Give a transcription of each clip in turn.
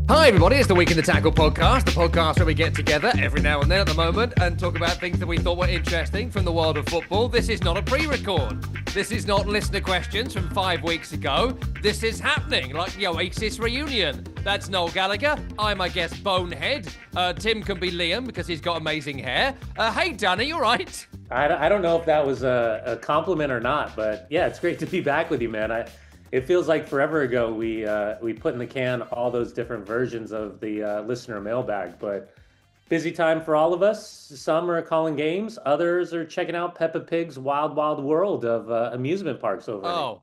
Hi, everybody. It's the Week in the Tackle podcast, the podcast where we get together every now and then at the moment and talk about things that we thought were interesting from the world of football. This is not a pre-record. This is not listener questions from 5 weeks ago. This is happening, like the Oasis reunion. That's Noel Gallagher. I'm, I guess, Bonehead. Tim can be Liam because he's got amazing hair. Hey, Dunny, you all right? I don't know if that was a compliment or not, but yeah, it's great to be back with you, man. It feels like forever ago we put in the can all those different versions of the listener mailbag, but busy time for all of us. Some are calling games, others are checking out Peppa Pig's Wild Wild World of amusement parks over in England.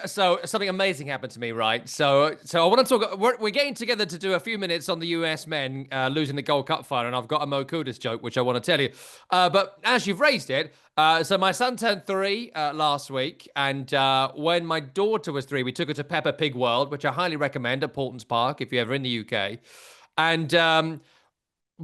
So something amazing happened to me, right? So I want to talk. We're getting together to do a few minutes on the US men losing the Gold Cup final, and I've got a Mo Kudus joke which I want to tell you. But as you've raised it, so my son turned 3 last week, and when my daughter was 3, we took her to Peppa Pig World, which I highly recommend at Portons Park if you're ever in the UK. And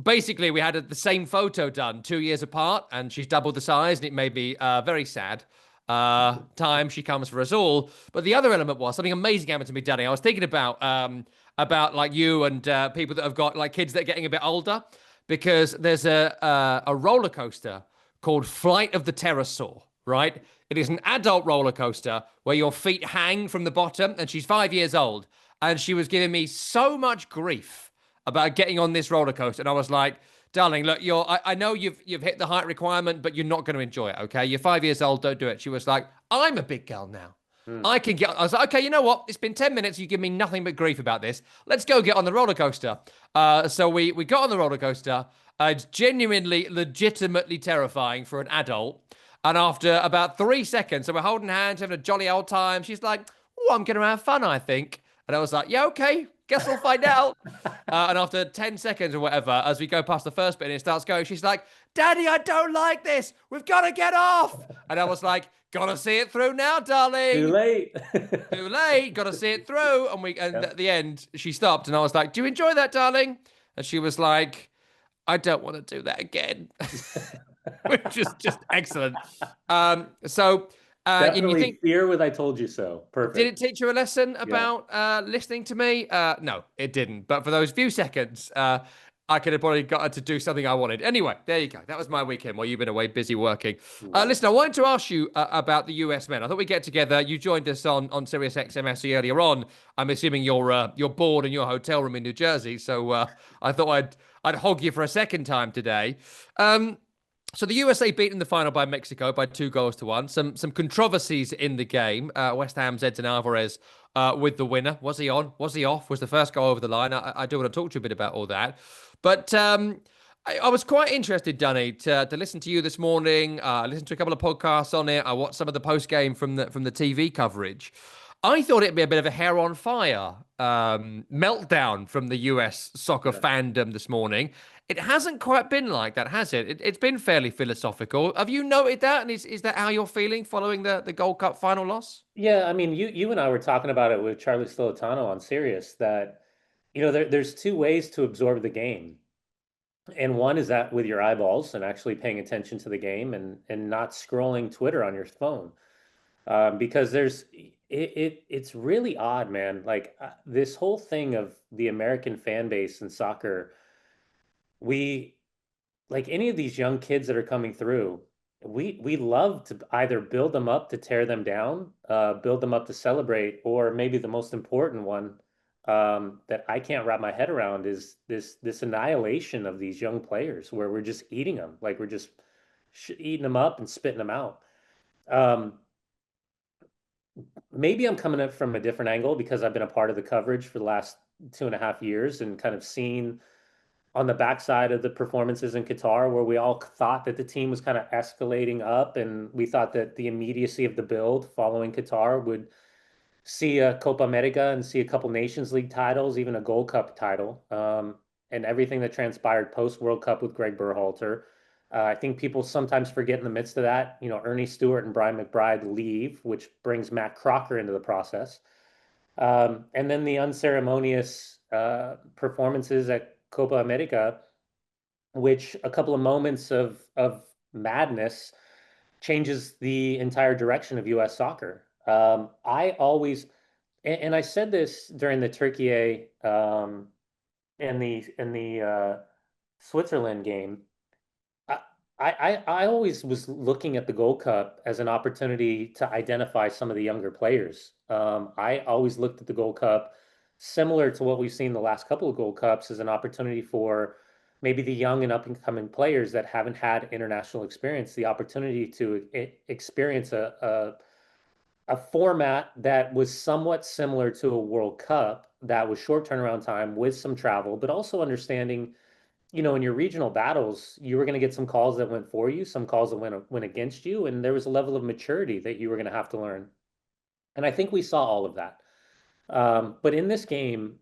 basically, we had the same photo done 2 years apart, and she's doubled the size, and it made me very sad. Time she comes for us all. But the other element was something amazing happened to me, Danny. I was thinking about like you and people that have got like kids that are getting a bit older, because there's a roller coaster called Flight of the Pterosaur, right? It is an adult roller coaster where your feet hang from the bottom, and she's 5 years old, and she was giving me so much grief about getting on this roller coaster, and I was like, darling, look, I know you've hit the height requirement, but you're not going to enjoy it, okay? You're 5 years old, don't do it. She was like, I'm a big girl now. Hmm. I was like, okay, you know what? It's been 10 minutes. You give me nothing but grief about this. Let's go get on the roller coaster. So we got on the roller coaster. It's genuinely, legitimately terrifying for an adult. And after about 3 seconds, so we're holding hands, having a jolly old time. She's like, oh, I'm going to have fun, I think. And I was like, yeah, okay. Guess we'll find out. And after 10 seconds or whatever, as we go past the first bit and it starts going, she's like, Daddy, I don't like this. We've got to get off. And I was like, gotta see it through now, Too darling. late. Too late. Gotta see it through. And Yep. at the end, she stopped and I was like, do you enjoy that, darling? And she was like, I don't want to do that again. Which is just excellent. So, and you Definitely think, fear with I told you so. did it Perfect. teach you a lesson Yeah. about listening to me? No, it didn't. But for those few seconds, I could have probably got her to do something I wanted. Anyway, there you go. That was my weekend while you've been away busy working. Love it. Listen, I wanted to ask you about the US men. I thought we'd get together. You joined us on Sirius XMSE earlier on. I'm assuming you're bored in your hotel room in New Jersey. So I thought I'd hog you for a second time today. So the USA beat in the final by Mexico by 2 goals to 1. Some controversies in the game. West Ham's Edson Alvarez with the winner. Was he on? Was he off? Was the first goal over the line? I do want to talk to you a bit about all that. But I was quite interested, Dunny, to listen to you this morning. I listened to a couple of podcasts on it. I watched some of the post game from the TV coverage. I thought it'd be a bit of a hair on fire meltdown from the US soccer Yeah. fandom this morning. It hasn't quite been like that, has it? It's been fairly philosophical. Have you noted that? And is that how you're feeling following the Gold Cup final loss? Yeah, I mean, you and I were talking about it with Charlie Stolitano on Sirius that, there's two ways to absorb the game. And one is that with your eyeballs and actually paying attention to the game and not scrolling Twitter on your phone. Because it's really odd, man. Like this whole thing of the American fan base in soccer, we like any of these young kids that are coming through, we love to either build them up to tear them down, build them up to celebrate, or maybe the most important one that I can't wrap my head around is this annihilation of these young players, where we're just eating them, like we're just eating them up and spitting them out. Um, Maybe I'm coming up from a different angle because I've been a part of the coverage for the last 2.5 years and kind of seen on the backside of the performances in Qatar, where we all thought that the team was kind of escalating up, and we thought that the immediacy of the build following Qatar would see a Copa America and see a couple Nations League titles, even a Gold Cup title, and everything that transpired post World Cup with Greg Berhalter. I think people sometimes forget in the midst of that, Ernie Stewart and Brian McBride leave, which brings Matt Crocker into the process. And then the unceremonious performances at Copa America, which a couple of moments of madness changes the entire direction of U.S. soccer. I always, and I said this during the Turkey in the Switzerland game, I, I always was looking at the Gold Cup as an opportunity to identify some of the younger players. I always looked at the Gold Cup similar to what we've seen the last couple of Gold Cups as an opportunity for maybe the young and up and coming players that haven't had international experience, the opportunity to experience a format that was somewhat similar to a World Cup that was short turnaround time with some travel, but also understanding, in your regional battles, you were going to get some calls that went for you, some calls that went against you, and there was a level of maturity that you were going to have to learn. And I think we saw all of that. But in this game,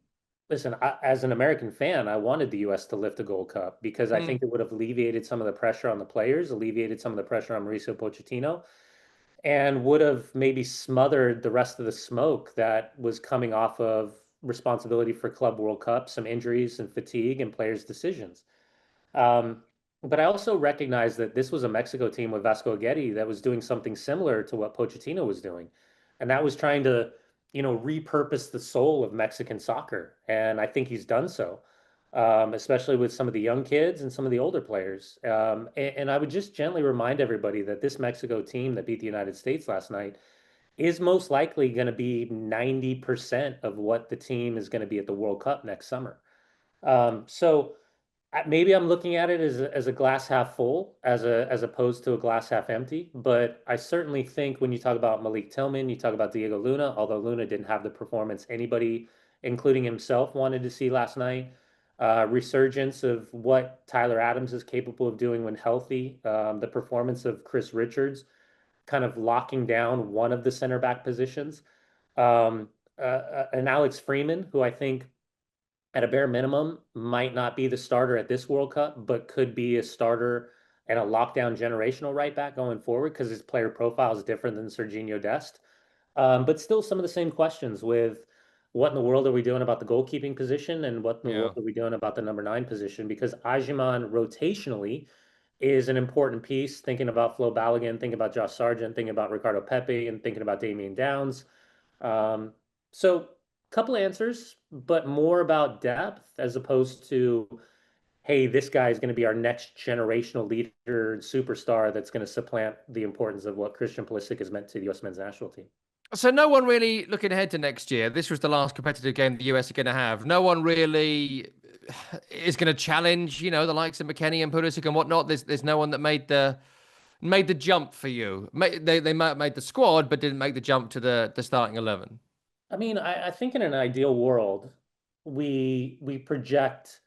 listen, as an American fan, I wanted the U.S. to lift the Gold Cup because I think Mm. it would have alleviated some of the pressure on the players, alleviated some of the pressure on Mauricio Pochettino, and would have maybe smothered the rest of the smoke that was coming off of responsibility for Club World Cup, some injuries and fatigue and players' decisions. Um, but I also recognize that this was a Mexico team with Vasco Aguirre that was doing something similar to what Pochettino was doing, and that was trying to, repurpose the soul of Mexican soccer. And I think he's done so, especially with some of the young kids and some of the older players. And I would just gently remind everybody that this Mexico team that beat the United States last night is most likely going to be 90% of what the team is going to be at the World Cup next summer. So maybe I'm looking at it as a glass half full, as opposed to a glass half empty. But I certainly think when you talk about Malik Tillman, you talk about Diego Luna, although Luna didn't have the performance anybody, including himself, wanted to see last night. Resurgence of what Tyler Adams is capable of doing when healthy. The performance of Chris Richards, kind of locking down one of the center back positions. And Alex Freeman, who I think at a bare minimum, might not be the starter at this World Cup, but could be a starter and a lockdown generational right back going forward because his player profile is different than Serginho Dest. But still, some of the same questions with what in the world are we doing about the goalkeeping position and what in the Yeah. world are we doing about the number 9 position? Because Ajiman rotationally is an important piece, thinking about Flo Balogun, thinking about Josh Sargent, thinking about Ricardo Pepe, and thinking about Damian Downs. Um, so couple answers, but more about depth as opposed to, hey, this guy is going to be our next generational leader and superstar that's going to supplant the importance of what Christian Pulisic has meant to the U.S. men's national team. So no one really looking ahead to next year. This was the last competitive game the US are going to have. No one really is going to challenge, the likes of McKennie and Pulisic and whatnot. There's no one that made the jump for you. They might have made the squad, but didn't make the jump to the starting 11. I mean, I think in an ideal world, we project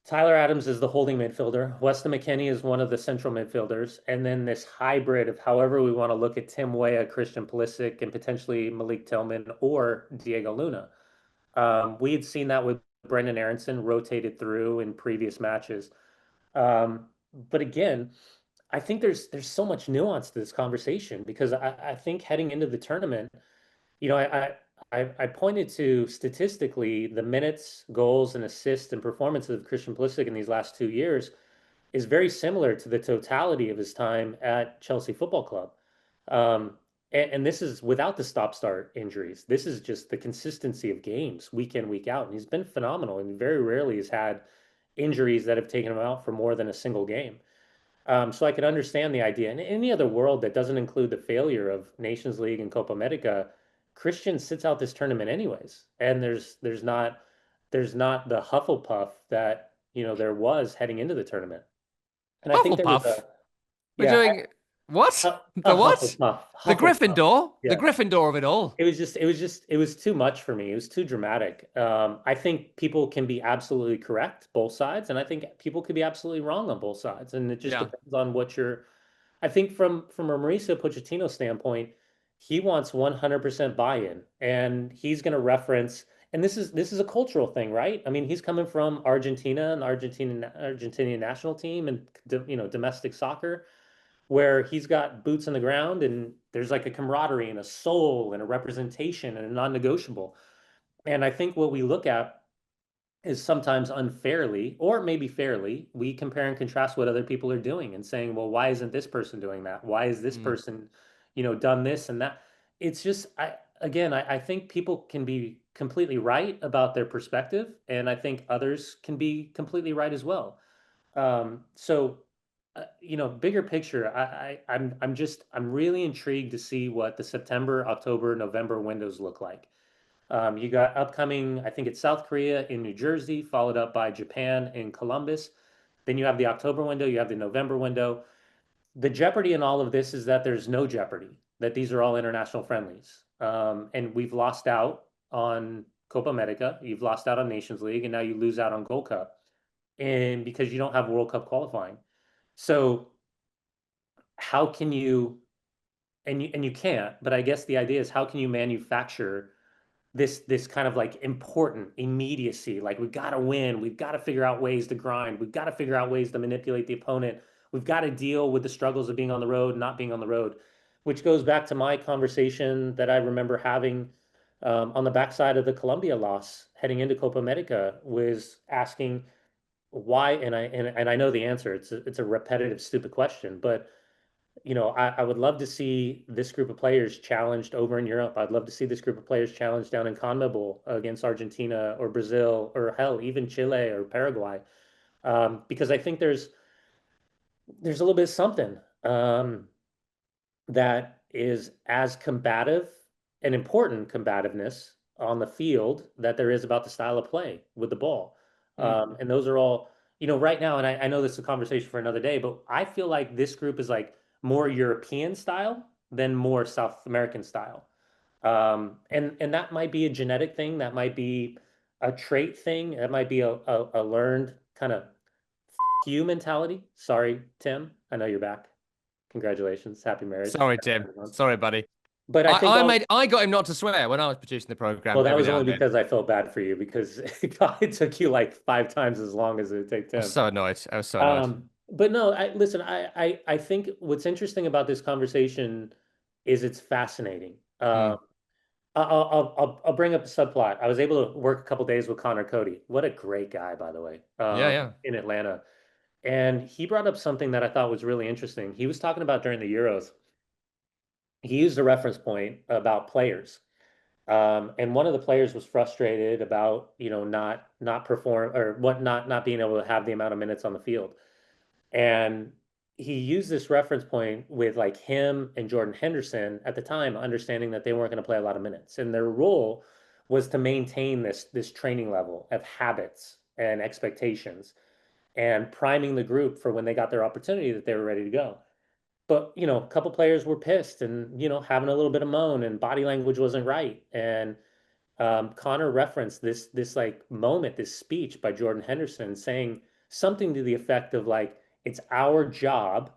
Tyler Adams is the holding midfielder. Weston McKennie is one of the central midfielders. And then this hybrid of however we want to look at Tim Weah, Christian Pulisic, and potentially Malik Tillman or Diego Luna. We had seen that with Brendan Aronson rotated through in previous matches. But again, I think there's so much nuance to this conversation because I think heading into the tournament, you know, I pointed to statistically the minutes, goals, and assists and performances of Christian Pulisic in these last 2 years is very similar to the totality of his time at Chelsea Football Club. Um, and this is without the stop-start injuries. This is just the consistency of games week in, week out. And he's been phenomenal and very rarely has had injuries that have taken him out for more than a single game. So I could understand the idea. In any other world that doesn't include the failure of Nations League and Copa America, Christian sits out this tournament anyways. And there's not the Hufflepuff that there was heading into the tournament. And I think there was Hufflepuff. a We're yeah doing what? a The what? Hufflepuff The Hufflepuff. Gryffindor? The Yeah. Gryffindor of it all. It was too much for me. It was too dramatic. I think people can be absolutely correct, both sides, and I think people could be absolutely wrong on both sides. And it just Yeah. depends on what you're. I think from a Mauricio Pochettino standpoint, he wants 100% buy-in, and he's going to reference. And this is a cultural thing, right? I mean, he's coming from Argentina and the Argentinian national team, and domestic soccer where he's got boots on the ground and there's like a camaraderie and a soul and a representation and a non-negotiable. And I think what we look at is sometimes unfairly, or maybe fairly, we compare and contrast what other people are doing and saying, well, why isn't this person doing that? Why is this Mm. person, done this and that? It's just again, I think people can be completely right about their perspective, and I think others can be completely right as well. So, bigger picture, I'm really intrigued to see what the September, October, November windows look like. You got upcoming, I think it's South Korea in New Jersey, followed up by Japan in Columbus. Then you have the October window, you have the November window. The jeopardy in all of this is that there's no jeopardy, that these are all international friendlies. And we've lost out on Copa America, you've lost out on Nations League, and now you lose out on Gold Cup. And because you don't have World Cup qualifying. So how can you and you can't, but I guess the idea is how can you manufacture this kind of like important immediacy. Like we've got to win. We've got to figure out ways to grind. We've got to figure out ways to manipulate the opponent. We've got to deal with the struggles of being on the road, not being on the road, which goes back to my conversation that I remember having on the backside of the Colombia loss heading into Copa America was asking why, and I know the answer. It's a repetitive, stupid question, but I would love to see this group of players challenged over in Europe. I'd love to see this group of players challenged down in CONMEBOL against Argentina or Brazil or hell, even Chile or Paraguay, because I think there's a little bit of something that is as combative and important combativeness on the field that there is about the style of play with the ball. And those are all, right now, and I know this is a conversation for another day, but I feel like this group is like more European style than more South American style. And that might be a genetic thing, that might be a trait thing, that might be a learned kind of you mentality. Sorry, Tim, I know you're back. Congratulations, happy marriage. Sorry, Tim. Sorry, buddy. But I think I got him not to swear when I was producing the program well, that every was now only and then. because I felt bad for you because it took you like 5 times as long as it would take I was Tim. so annoyed. I was so annoyed. But no, listen, I think what's interesting about this conversation is it's fascinating. Mm. I'll bring up a subplot. I was able to work a couple days with Connor Cody. What a great guy, by the way, Yeah, yeah. in Atlanta. And he brought up something that I thought was really interesting. He was talking about during the Euros. He used a reference point about players. And one of the players was frustrated about, not perform or what not being able to have the amount of minutes on the field. And he used this reference point with like him and Jordan Henderson at the time, understanding that they weren't going to play a lot of minutes. And their role was to maintain this training level of habits and expectations and priming the group for when they got their opportunity that they were ready to go. But, a couple players were pissed and, having a little bit of moan and body language wasn't right. And Connor referenced this like moment, this speech by Jordan Henderson saying something to the effect of like, it's our job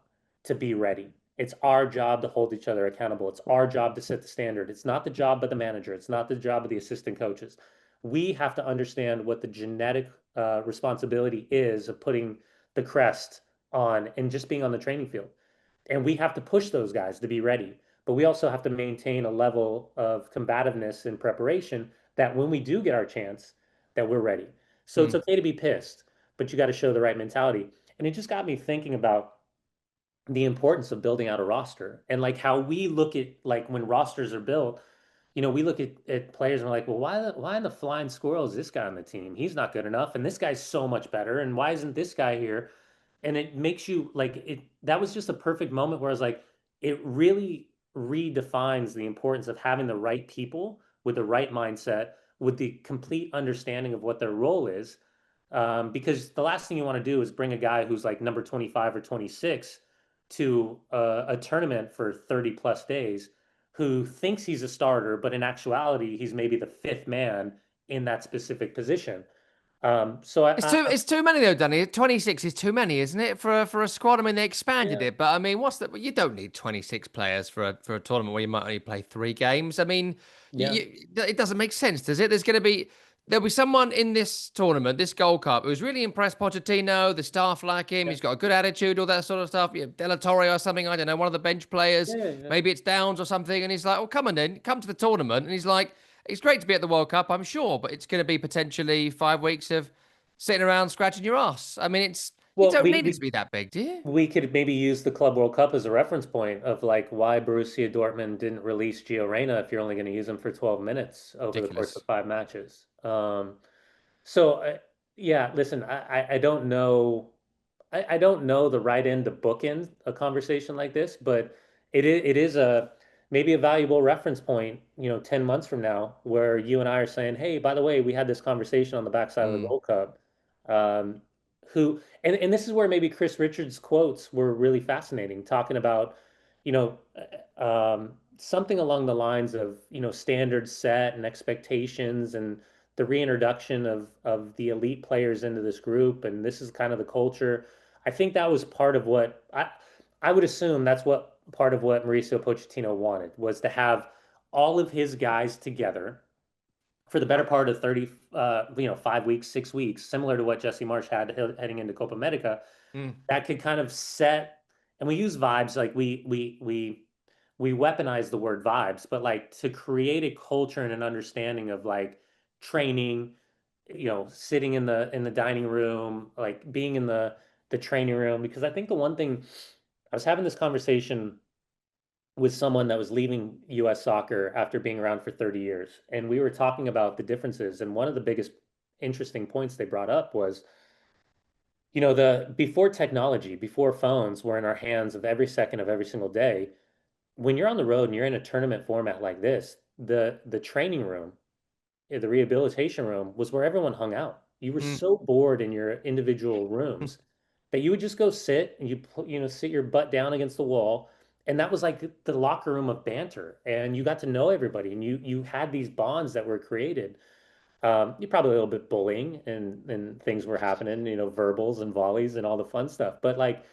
to be ready. It's our job to hold each other accountable. It's our job to set the standard. It's not the job of the manager. It's not the job of the assistant coaches. We have to understand what the genetic responsibility is of putting the crest on and just being on the training field. And we have to push those guys to be ready. But we also have to maintain a level of combativeness and preparation that when we do get our chance, that we're ready. So it's Mm. okay to be pissed, but you got to show the right mentality. And it just got me thinking about the importance of building out a roster and like how we look at like when rosters are built, we look at players and we're like, well, why in the flying squirrel is this guy on the team? He's not good enough, and this guy's so much better. And why isn't this guy here? And it makes you like it. That was just a perfect moment where I was like, it really redefines the importance of having the right people with the right mindset, with the complete understanding of what their role is. Because the last thing you want to do is bring a guy who's like number 25 or 26 to a tournament for 30 plus days who thinks he's a starter, but in actuality, he's maybe the fifth man in that specific position. So It's too many though, Danny. 26 is too many, isn't it, for a squad? I mean, they expanded yeah, it, but I mean, you don't need 26 players for a tournament where you might only play 3 games. I mean, yeah, it doesn't make sense, does it? There'll be someone in this tournament, this Gold Cup, who's really impressed Pochettino. The staff like him. yeah, He's got a good attitude, all that sort of stuff. Yeah, Della Torre or something. I don't know, one of the bench players. yeah, yeah, Maybe it's Downs or something. And he's like, "Oh, come on then, come to the tournament." And he's like, "It's great to be at the World Cup, I'm sure, but it's going to be potentially 5 weeks of sitting around scratching your ass." I mean, You Well, don't need it to be that big, do you? we could maybe use the Club World Cup as a reference point of like why Borussia Dortmund didn't release Gio Reyna if you're only going to use him for 12 minutes over the course of Ridiculous. 5 matches. So yeah, listen, I don't know. I don't know the right end to bookend a conversation like this, but it is a maybe a valuable reference point, 10 months from now, where you and I are saying, hey, by the way, we had this conversation on the backside of the Mm, Gold Cup. Um, who and this is where maybe Chris Richards' quotes were really fascinating, talking about, you know, something along the lines of, standards set and expectations and the reintroduction of the elite players into this group, and this is kind of the culture. I think that was part of what I would assume that's what part of what Mauricio Pochettino wanted was to have all of his guys together for the better part of 30, 5 weeks, 6 weeks, similar to what Jesse Marsh had heading into Copa America, mm, that could kind of set, and we use vibes like we weaponize the word vibes, but like to create a culture and an understanding of like training, sitting in the dining room, like being in the training room. Because I think the one thing I was having this conversation with someone that was leaving US soccer after being around for 30 years, and we were talking about the differences. And one of the biggest interesting points they brought up was, the before technology, before phones were in our hands of every second of every single day, when you're on the road and you're in a tournament format like this, the training room, the rehabilitation room was where everyone hung out. You were mm. so bored in your individual rooms that you would just go sit and sit your butt down against the wall. And that was like the locker room of banter. And you got to know everybody and you had these bonds that were created. You probably a little bit bullying and things were happening, verbals and volleys and all the fun stuff. But like,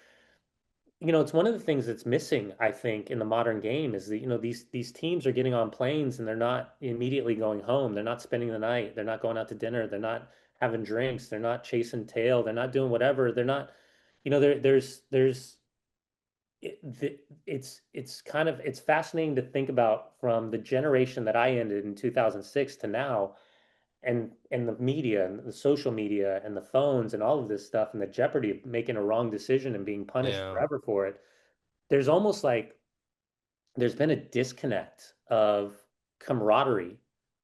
it's one of the things that's missing, I think, in the modern game is that, these teams are getting on planes and they're not immediately going home. They're not spending the night. They're not going out to dinner. They're not having drinks. They're not chasing tail. They're not doing whatever. They're not, there's it's kind of it's fascinating to think about from the generation that I ended in 2006 to now, and the media and the social media and the phones and all of this stuff and the jeopardy of making a wrong decision and being punished Yeah. forever for it. There's almost like there's been a disconnect of camaraderie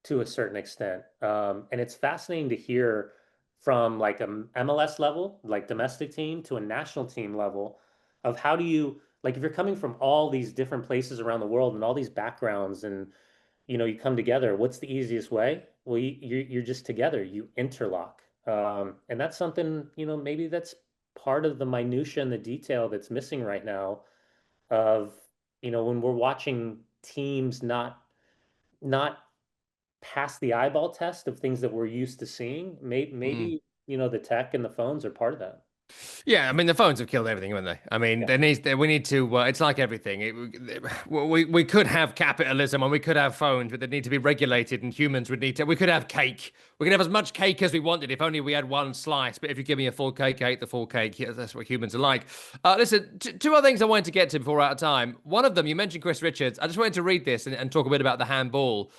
to a certain extent. And it's fascinating to hear from like a MLS level, like domestic team, to a national team level of how do you, like, if you're coming from all these different places around the world and all these backgrounds and, you come together, what's the easiest way? Well, you're just together, you interlock. And that's something, maybe that's part of the minutia and the detail that's missing right now of, when we're watching teams not pass the eyeball test of things that we're used to seeing. Mm. Maybe, the tech and the phones are part of that. Yeah, I mean the phones have killed everything, haven't they? I mean, Yeah. we need to. It's like everything. We could have capitalism and we could have phones, but they need to be regulated, and humans would need to. We could have cake. We could have as much cake as we wanted if only we had one slice. But if you give me a full cake, I ate the full cake. Yeah, that's what humans are like. Listen, two other things I wanted to get to before we're out of time. One of them, you mentioned Chris Richards. I just wanted to read this and talk a bit about the handball.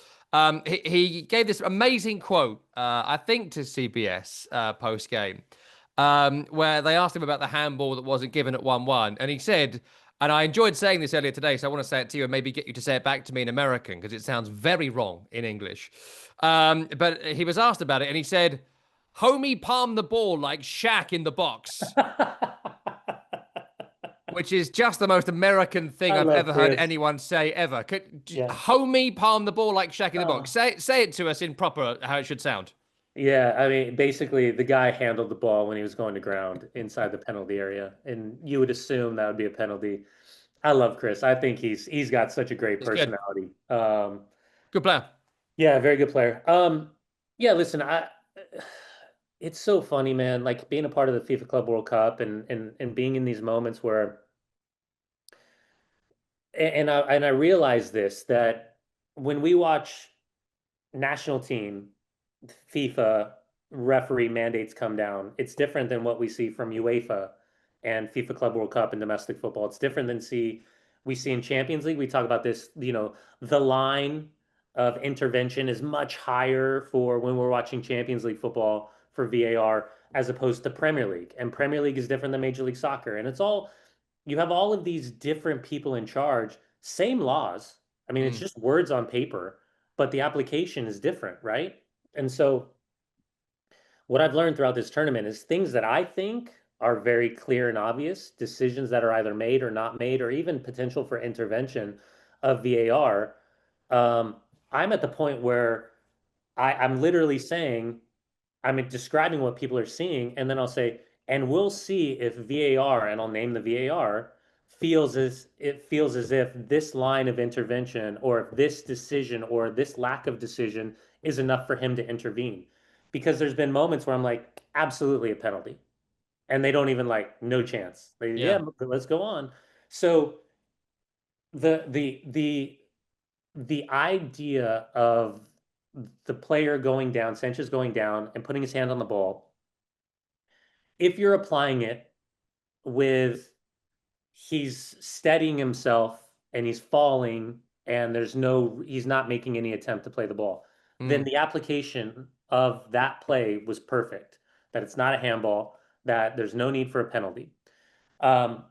He gave this amazing quote, I think to CBS post game, where they asked him about the handball that wasn't given at 1-1. And he said, and I enjoyed saying this earlier today, so I want to say it to you and maybe get you to say it back to me in American because it sounds very wrong in English. But he was asked about it and he said, homie palm the ball like Shaq in the box, which is just the most American thing I I've love ever heard Chris. anyone say ever. Yeah. Homie palm the ball like Shaq in the box. Oh. Say it to us in proper how it should sound. Yeah, I mean, basically, the guy handled the ball when he was going to ground inside the penalty area, and you would assume that would be a penalty. I love Chris. I think he's got such a great It's good. personality. Good player. Yeah, very good player. Yeah, listen, it's so funny, man. Like being a part of the FIFA Club World Cup and being in these moments where, and I realize this that when we watch national team FIFA referee mandates come down, it's different than what we see from UEFA and FIFA Club World Cup and domestic football. It's different than we see in Champions League. We talk about this, the line of intervention is much higher for when we're watching Champions League football for VAR as opposed to Premier League. And Premier League is different than Major League Soccer. And it's all, you have all of these different people in charge, same laws. I mean, it's Mm, just words on paper, but the application is different, right? And so what I've learned throughout this tournament is things that I think are very clear and obvious, decisions that are either made or not made, or even potential for intervention of VAR. Um, I'm at the point where I'm literally saying, I'm describing what people are seeing, and then I'll say, and we'll see if VAR, and I'll name the VAR, feels as if this line of intervention or if this decision or this lack of decision is enough for him to intervene. Because there's been moments where I'm like, absolutely a penalty. And they don't even like, no chance. Like, yeah, yeah. let's go on. So the the the the idea of the player going down, Sanchez going down and putting his hand on the ball, if you're applying it with he's steadying himself and he's falling and he's not making any attempt to play the ball, then Mm, the application of that play was perfect. That it's not a handball, that there's no need for a penalty. Um,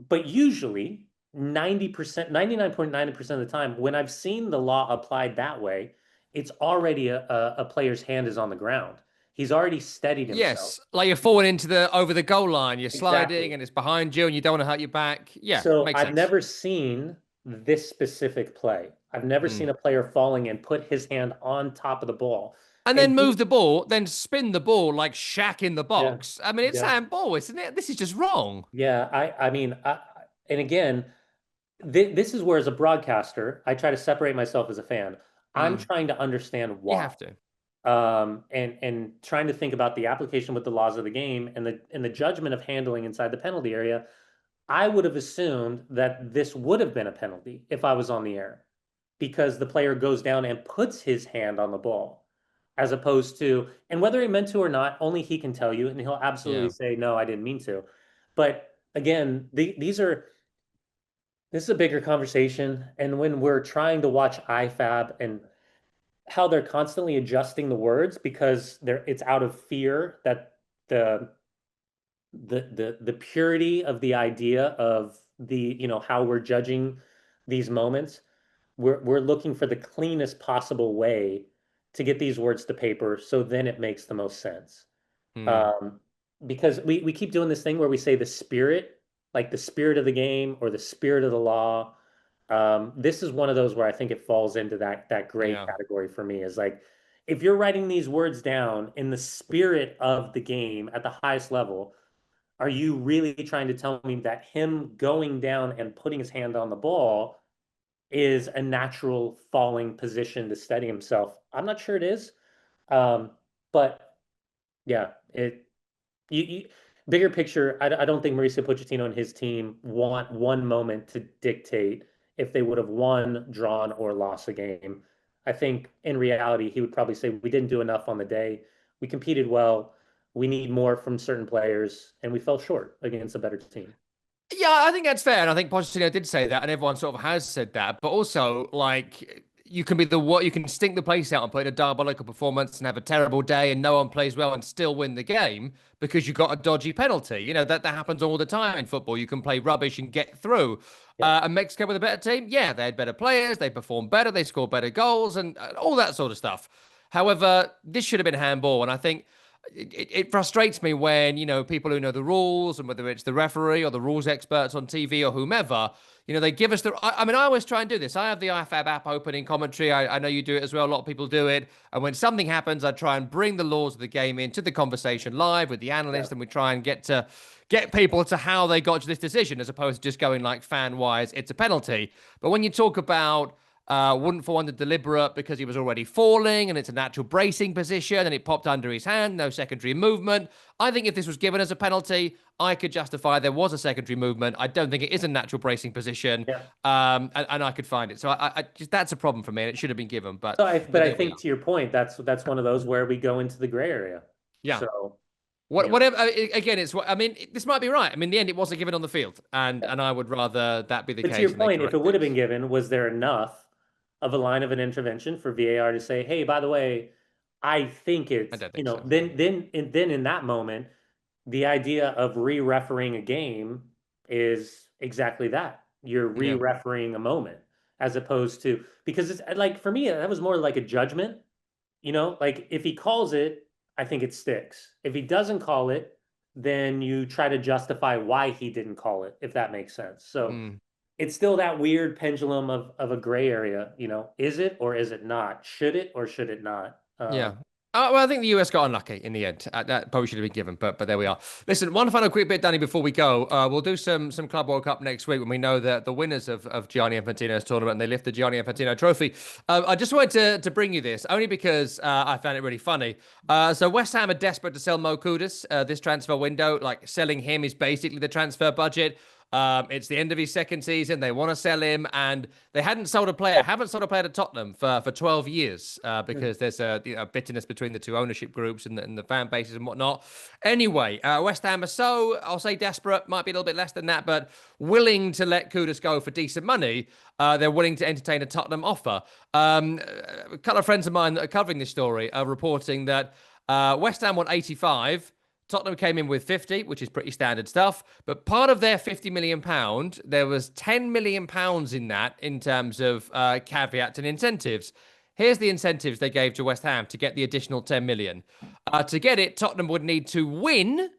but usually 90%, 99.9% of the time, when I've seen the law applied that way, it's already a player's hand is on the ground. He's already steadied himself. yes, like you're falling into the over the goal line, you're sliding Exactly. and it's behind you and you don't want to hurt your back. Yeah, So makes I've sense. never seen this specific play. I've never Mm. seen a player falling and put his hand on top of the ball. And And then move the ball, then spin the ball like Shaq in the yeah, box. I mean, it's yeah, handball, isn't it? This is just wrong. yeah. I mean, and again, this is where, as a broadcaster, I try to separate myself as a fan. I'm Mm. trying to understand You why, have to. and trying to think about the application with the laws of the game and the judgment of handling inside the penalty area. I would have assumed that this would have been a penalty if I was on the air because the player goes down and puts his hand on the ball as opposed to, and whether he meant to or not, only he can tell you, and he'll absolutely Yeah. say, no, I didn't mean to. But again, this is a bigger conversation. And when we're trying to watch IFAB and how they're constantly adjusting the words because it's out of fear that the the purity of the idea of how we're judging these moments, we're looking for the cleanest possible way to get these words to paper so then it makes the most sense. Mm. um, because we keep doing this thing where we say the spirit, like the spirit of the game or the spirit of the law. This is one of those where I think it falls into that gray Yeah. category for me, is like, if you're writing these words down in the spirit of the game at the highest level, are you really trying to tell me that him going down and putting his hand on the ball is a natural falling position to steady himself? I'm not sure it is. Um, but yeah, you bigger picture, I don't think Mauricio Pochettino and his team want one moment to dictate if they would have won, drawn, or lost a game. I think in reality, he would probably say we didn't do enough on the day. We competed well. We need more from certain players, and we fell short against a better team. Yeah, I think that's fair. And I think Pochettino did say that, and everyone sort of has said that. But also, like, you can be the what you can stink the place out and put in a diabolical performance and have a terrible day and no one plays well and still win the game because you got a dodgy penalty. You know, that happens all the time in football. You can play rubbish and get through. Yeah, And Mexico with a better team, yeah, they had better players, they performed better, they scored better goals, and all that sort of stuff. However, this should have been handball, and I think it frustrates me when, people who know the rules, and whether it's the referee or the rules experts on TV or whomever, they give us I mean, I always try and do this. I have the IFAB app open in commentary. I know you do it as well. A lot of people do it. And when something happens, I try and bring the laws of the game into the conversation live with the yeah, analyst, and we try and get people to how they got to this decision, as opposed to just going like fan wise, it's a penalty. But when you talk about wouldn't fall under deliberate because he was already falling and it's a natural bracing position and it popped under his hand, no secondary movement. I think if this was given as a penalty, I could justify there was a secondary movement. I don't think it is a natural bracing position, yeah. and I could find it. So I just that's a problem for me, and it should have been given. So But I there we think are. to your point, that's one of those where we go into the gray area. Yeah. So, Whatever. Again, it's what I mean. This might be right. I mean, in the end, it wasn't given on the field, and yeah. I would rather that be the But to case your and they point, if it correct would have it. been given, was there enough? of a line of an intervention for VAR to say, hey, by the way, I think I it's, don't think so. then in that moment, the idea of re-refereeing a game is exactly that. You're Yeah. re-refereeing a moment as opposed to, because it's like for me, that was more like a judgment, like if he calls it, I think it sticks. If he doesn't call it, then you try to justify why he didn't call it, if that makes sense. So Mm. it's still that weird pendulum of a gray area, is it or is it not? Should it or should it not? Yeah. Well, I think the US got unlucky in the end. That probably should have been given, but there we are. Listen, one final quick bit, Danny, before we go. We'll do some Club World Cup next week when we know that the winners of Gianni Infantino's tournament and they lift the Gianni Infantino trophy. I just wanted to bring you this only because I found it really funny. So West Ham are desperate to sell Mo Kudus this transfer window. Like selling him is basically the transfer budget. It's the end of his second season. They want to sell him, and they haven't sold a player to Tottenham for 12 years because there's a bitterness between the two ownership groups and the fan bases and whatnot. Anyway, West Ham are so, I'll say desperate, might be a little bit less than that, but willing to let Kudus go for decent money. They're willing to entertain a Tottenham offer. A couple of friends of mine that are covering this story are reporting that West Ham want 85. Tottenham came in with 50, which is pretty standard stuff. But part of their £50 million, there was £10 million in that in terms of caveats and incentives. Here's the incentives they gave to West Ham to get the additional 10 million. To get it, Tottenham would need to win,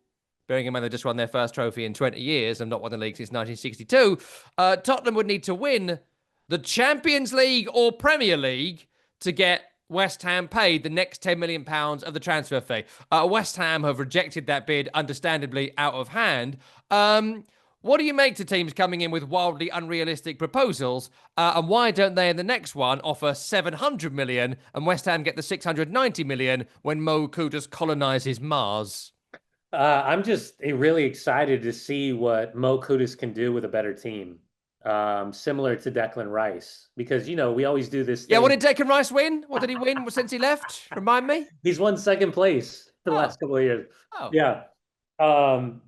bearing in mind they just won their first trophy in 20 years and not won the league since 1962. Tottenham would need to win the Champions League or Premier League to get West Ham paid the next £10 million of the transfer fee. West Ham have rejected that bid, understandably, out of hand. What do you make to teams coming in with wildly unrealistic proposals? And why don't they in the next one offer 700 million and West Ham get the 690 million when Mo Kudus colonizes Mars? I'm just really excited to see what Mo Kudus can do with a better team, similar to Declan Rice, because we always do this Yeah, what thing. did Declan Rice win? What did he win since he left? Remind me. He's won second place for the Oh, last couple of years. oh. Yeah.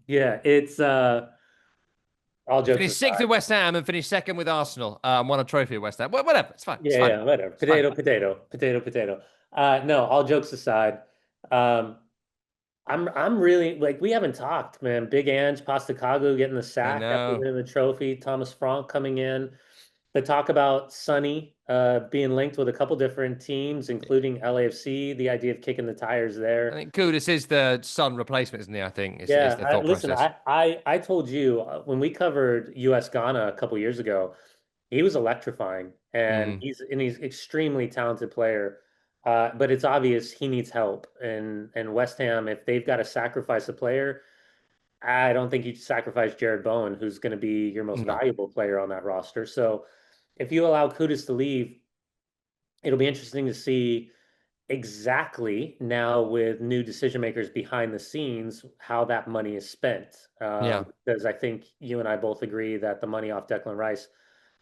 Yeah, it's all He jokes finished sixth aside. with West Ham and finished second with Arsenal. Won a trophy at West Ham. Well, whatever. It's fine. It's Yeah, fine. yeah, whatever. It's fine. Potato, potato, potato, potato. No, all jokes aside. Um, I'm really like we haven't talked, man. Big Ange Postecoglou getting the I sack after know. winning the trophy. Thomas Frank coming in. The talk about Sonny being linked with a couple different teams, including LAFC. The idea of kicking the tires I there. think Kudus is the Son replacement, isn't he? I think is Yeah, the thought listen, process. I told you when we covered US Ghana a couple years ago, he was electrifying, and Mm, he's extremely talented player. But it's obvious he needs help, and West Ham, if they've got to sacrifice a player, I don't think you sacrifice Jared Bowen, who's going to be your most no. valuable player on that roster. So if you allow Kudus to leave, it'll be interesting to see exactly now with new decision makers behind the scenes how that money is spent. Yeah. Because I think you and I both agree that the money off Declan Rice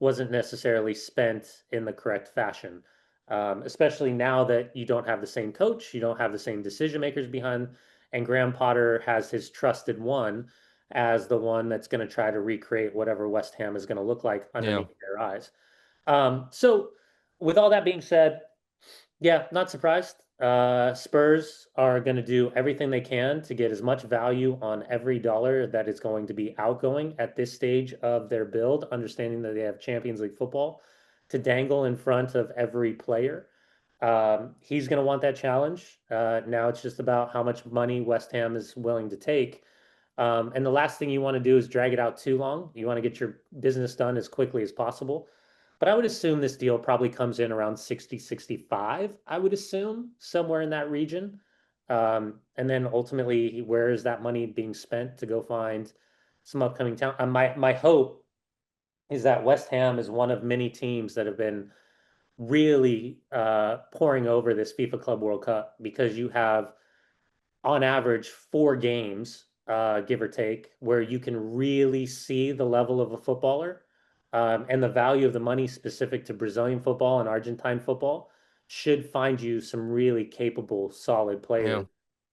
wasn't necessarily spent in the correct fashion. Especially now that you don't have the same coach, you don't have the same decision makers behind, and Graham Potter has his trusted one as the one that's going to try to recreate whatever West Ham is going to look like Yeah. underneath their eyes. So, with all that being said, yeah, not surprised. Spurs are going to do everything they can to get as much value on every dollar that is going to be outgoing at this stage of their build, understanding that they have Champions League football to dangle in front of every player. He's going to want that challenge. Now it's just about how much money West Ham is willing to take. And the last thing you want to do is drag it out too long. You want to get your business done as quickly as possible. But I would assume this deal probably comes in around 60, 65, I would assume, somewhere in that region. And then ultimately, where is that money being spent to go find some upcoming talent? My hope is that West Ham is one of many teams that have been really pouring over this FIFA Club World Cup because you have on average 4 games, give or take, where you can really see the level of a footballer and the value of the money specific to Brazilian football and Argentine football should find you some really capable, solid Yeah. players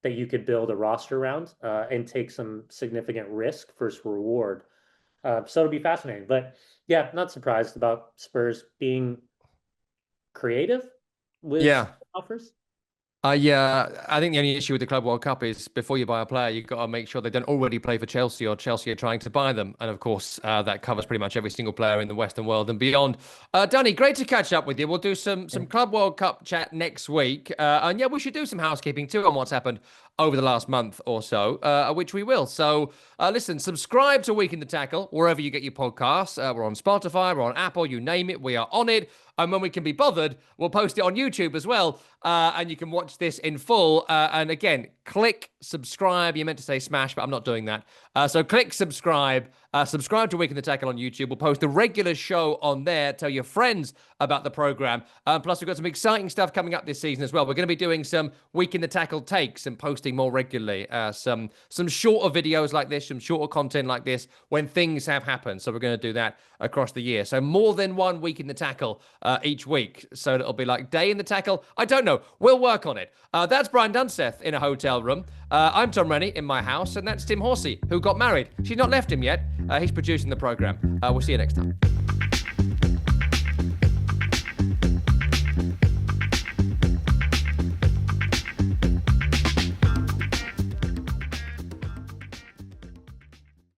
that you could build a roster around and take some significant risk versus reward. So it'll be fascinating. But yeah, not surprised about Spurs being creative with Yeah. offers. Yeah, I think the only issue with the Club World Cup is before you buy a player, you've got to make sure they don't already play for Chelsea or Chelsea are trying to buy them. And of course, that covers pretty much every single player in the Western world and beyond. Danny, great to catch up with you. We'll do some Club World Cup chat next week. And yeah, we should do some housekeeping too on what's happened over the last month or so, which we will. So listen, subscribe to Week in the Tackle wherever you get your podcasts. We're on Spotify, we're on Apple, you name it, we are on it. And when we can be bothered, we'll post it on YouTube as well. And you can watch this in full. And again, click subscribe. You meant to say smash, but I'm not doing that. So click subscribe. Subscribe to Week in the Tackle on YouTube. We'll post a regular show on there. Tell your friends about the program. Plus, we've got some exciting stuff coming up this season as well. We're going to be doing some Week in the Tackle takes and posting more regularly. Some shorter videos like this, some shorter content like this when things have happened. So we're going to do that across the year. So more than 1 week in the tackle each week. So it'll be like day in the tackle. I don't know. We'll work on it. That's Brian Dunseth in a hotel room. I'm Tom Rennie in my house, and that's Tim Horsey, who got married. She's not left him yet. He's producing the program. We'll see you next time.